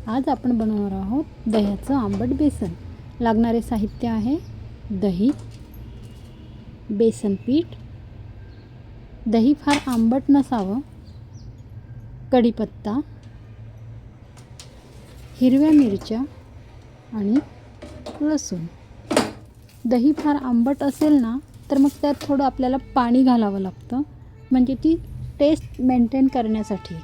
आज आपण बनवणार आहोत दह्याचं आंबट बेसन। लागणारे साहित्य आहे दही, बेसन पीठ, दही फार आंबट नसावं, कढीपत्ता, हिरव्या मिरच्या आणि लसूण। दही फार आंबट असेल ना तर मग त्यात थोडं आपल्याला पाणी घालावं लागतं, म्हणजे ती टेस्ट मेंटेन करण्यासाठी।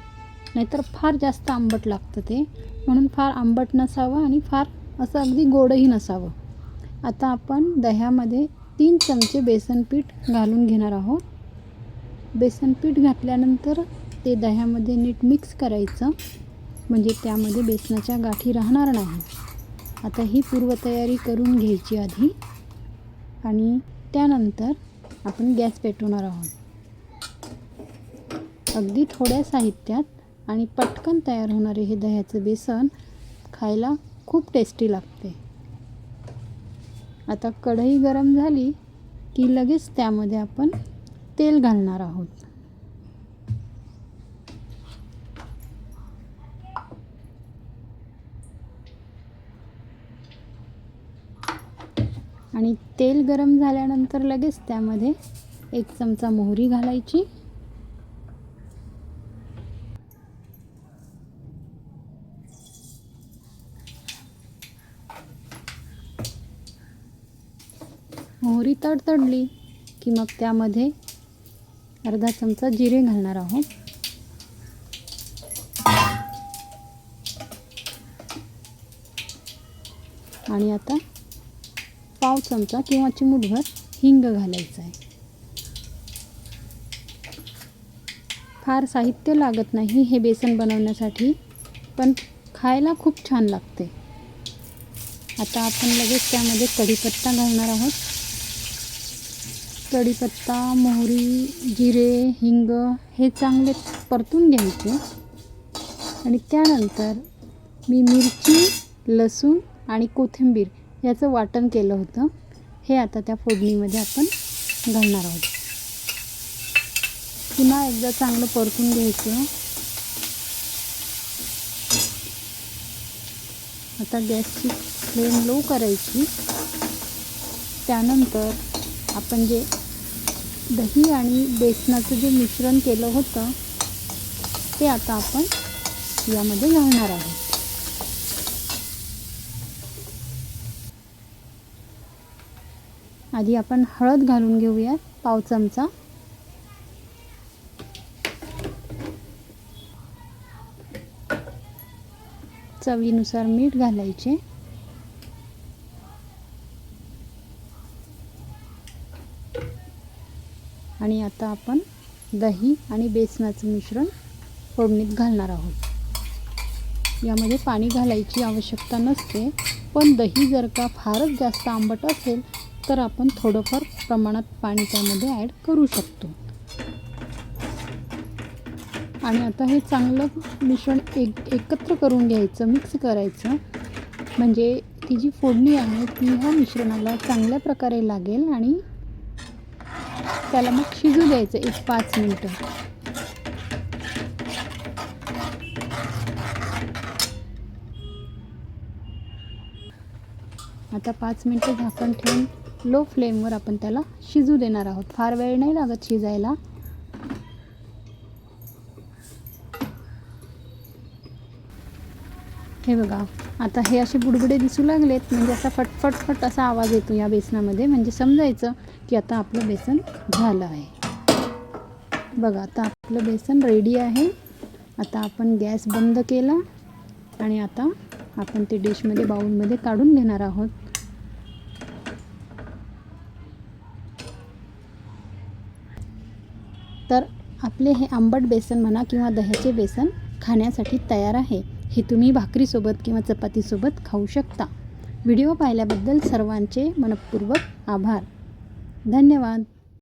नाहीतर फार जास्त आंबट लागतं ते, म्हणून फार आंबट नसावं आणि फार असं अगदी गोडही नसावं। आता आपण दह्यामध्ये 3 चमचे बेसन पीठ घालून घेणार आहोत। बेसन पीठ घातल्यानंतर ते दह्यामध्ये नीट मिक्स करायचं, म्हणजे त्यामध्ये बेसनाच्या गाठी राहणार नाही। आता ही पूर्वतयारी करून घ्यायची आधी, आणि त्यानंतर आपण गॅस पेटवणार आहोत। अगदी थोड्या साहित्यात आणि पटकन तयार होणारे हे दह्याचं बेसन खायला खूप टेस्टी लागते। आता कढई गरम झाली की लगेच त्यामध्ये आपण तेल घालणार आहोत। आणि तेल गरम झाल्यानंतर लगेच त्यामध्ये 1 चमचा मोहरी घालायची, मोहरी तडतडली की मग त्यामध्ये अर्धा चमचा जिरे घालणार आहोत, आणि आता पाव चमचा किंवा चिमूटभर हिंग घालायचं आहे। फार साहित्य लागत नाही हे बेसन बनवण्यासाठी, पण खायला खूप छान लागते। आता आपण लगेच त्यामध्ये कढीपत्ता घालणार आहोत। कढीपत्ता, मोहरी, जिरे, हिंग हे चांगले परतून घ्यायचे, आणि त्यानंतर मी मिरची, लसूण आणि कोथिंबीर याचं वाटण केलं होतं, हे आता त्या फोडणीमध्ये आपण घालणार आहोत। पुन्हा एकदा चांगलं परतून घ्यायचं। आता गॅसची फ्लेम लो करायची। त्यानंतर आपण जे दही आणि बेसनाचं जे मिश्रण केलं होतं ते आता आपण यामध्ये घालणार आहोत। आधी आपण हळद घालून घेऊया, पाव चमचा, चवीनुसार मीठ घालायचे, आणि आता आपण दही आणि बेसनाचं मिश्रण फोडणीत घालणार आहोत। यामध्ये पाणी घालायची आवश्यकता नसते, पण दही जर का फारच जास्त आंबट असेल तर आपण थोडंफार प्रमाणात पाणी त्यामध्ये ॲड करू शकतो। आणि आता हे चांगलं मिश्रण एकत्र करून घ्यायचं, मिक्स करायचं, म्हणजे ती जी फोडणी आहे ती ह्या मिश्रणाला चांगल्या प्रकारे लागेल, आणि त्याला मग शिजू द्यायचं 1-5 मिनिटं। आता 5 मिनिटं झाकण ठेवून लो फ्लेमवर आपण त्याला शिजू देणार आहोत। फार वेळ नाही लागत शिजायला। हे बघा, आता हे असे बुडबुडे दिसू लागलेत, म्हणजे असा फटफट असा आवाज येतो या बेसनामध्ये, म्हणजे समजायचं की आता आपलं बेसन झालं आहे। बघा, आता आपलं बेसन रेडी आहे। आता आपण गॅस बंद केला, आणि आता आपण ते डिशमध्ये, बाउलमध्ये काढून घेणार आहोत। तर आपले हे आंबट बेसन म्हणा किंवा दह्याचे बेसन खाण्यासाठी तयार आहे। हे तुम्ही भाकरीसोबत किंवा चपातीसोबत खाऊ शकता। व्हिडिओ पाहिल्याबद्दल सर्वांचे मनःपूर्वक आभार। धन्यवाद।